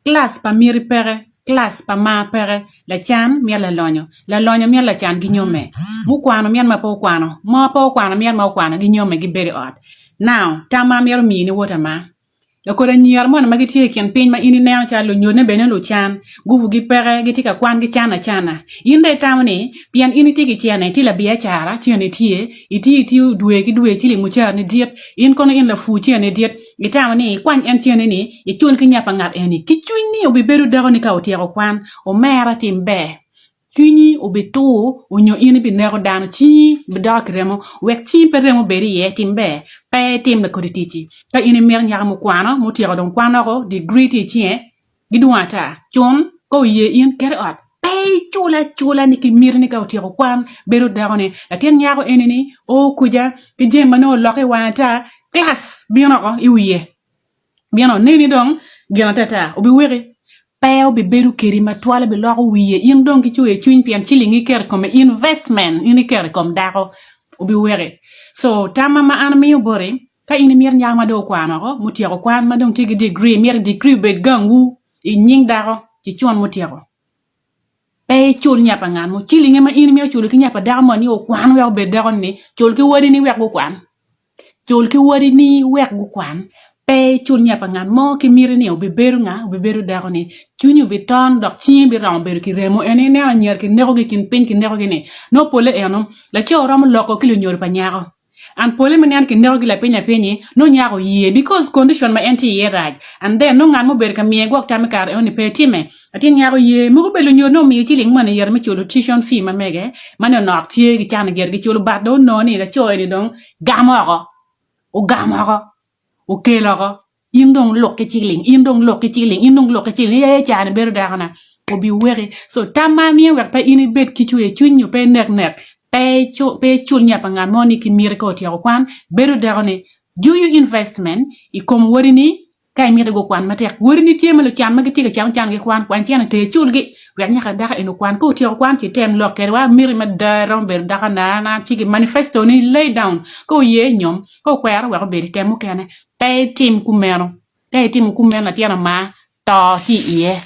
Class pa miri pere, class pa ma pere, la chan miel la lonyo miel la chan gi nyome. Mu kwano miel ma po kwano miel ma kwano gi nyome gi beri ot. Now, tama miel mi ni wota ma. La koda nyier mo na magitie ken piny ma ini neo cha lo nyone bene lo chan gufu gi pere gi tika kwan gi chana inde tamni pian ini tigi chiane tila bia chara chiane tie iti dwe ki dwe chili muchar ni diet in kono in la fu chiane diet itamni kwan en chiane ni ichul ki nyapa ngat eni kichuni obi beru dago ni ka otiego kwan o mera timbe Kini obeto onyo ini bi nego dano chi bedak remo wek chi per remo beri ye timbe pe tim na koditichi ka ini mer nyaka mu kwano mu tiego don kwano go degree ti chie giduata chon ko ye in kere ot pe chula ni ki mir ni ka tiego kwan beru dago ni aten nyako enini o kuja ki jemba no loki wanta class bieno ko iwiye bieno nini dong gena tata obi were Peo be beru keri matwale be loko wiye in don ki chue chuin pian chilingi ker comme investment ini ker comme dako ubi were so tama ma an miyo bore ka ini mir nyama do kwano ko mutiako kwan ma don tigi degree mir degree be gangu i nying dako ci chuan mutiako pe chul nyapa ngan mo chilingi ma ini mir chul ki nyapa dako mani o kwan we be dako ni chul ki wari ni wek go kwan chul ki wari ni wek go kwan pe chul nyapa ngan mo ki miri ni obi beru dako ni chunyu bi ton dok chi bi ram beru ki remo eni ne anyer ki nego gi kin pin ki nego gi ni no pole enom la cho ram loko ki nyor pa nyago an pole men yan ki nego gi la penya penyi no nyago ye because condition ma enti ye raj and then no ngan mo ber ka mi gok tam kar oni pe time atin nyago ye mo ko belu nyor no mi ti ling man yer mi chulu tuition fee ma mege man no tie gi chan ger gi chulu bad do no ni la cho ni don gamo Okay laga indong lokke chiling ye chan beru dagana obi were so tama mi wer pa ini bet kichu e chunyu pe nek pe chul nya pa ngan moni ki mir ko ti kwan beru dagane do you investment I kom worini kay mi go kwan matek worini tiemalo chan ma giti ga chan gi kwan chan te chul gi wer nya ka daga eno kwan ko ti kwan ci tem lokke wa mir ma daron beru dagana na ci manifesto ni lay down ko ye nyom ko kwer wa be temu kene Tay tim kumeno na tiana ma to hi ye